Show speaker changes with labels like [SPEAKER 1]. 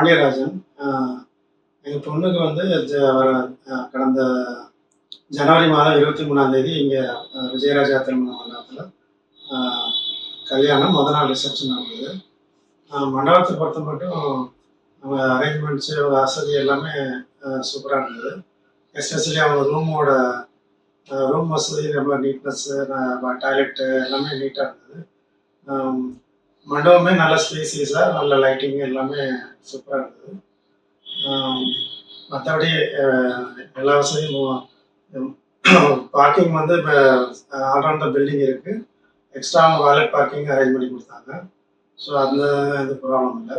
[SPEAKER 1] பாண்டியராஜன். எங்க பொண்ணுக்கு வந்து வர கடந்த ஜனவரி மாதம் 23ஆம் தேதி இங்க விஜயராஜா திருமண மண்டபத்துல அ கல்யாணம். நாள் ரிசப்ஷன் நடந்தது. மண்டபத்த பொறுத்தமட்டும் அவங்க அரேஞ்ச்மெண்ட்ஸு, வசதி எல்லாமே சூப்பரா இருந்தது. எஸ்பெஷலி அவங்க ரூம் வசதி ரொம்ப நீட்னஸ்ஸு, டாய்லெட்டு எல்லாமே நீட்டா இருந்தது. அம் மண்டபமே நல்ல ஸ்பேசியஸா, நல்ல லைட்டிங் எல்லாமே சூப்பரா இருந்தது. மற்றபடி எல்லா வசதியும் பார்க்கிங் வந்து இப்போ ஆல்ரவுண்ட் த பில்டிங் இருக்கு. எக்ஸ்ட்ரா வாலெட் பார்க்கிங் அரேஞ்ச் பண்ணி கொடுத்தாங்க. ஸோ அந்த இது ப்ராப்ளம் இல்லை.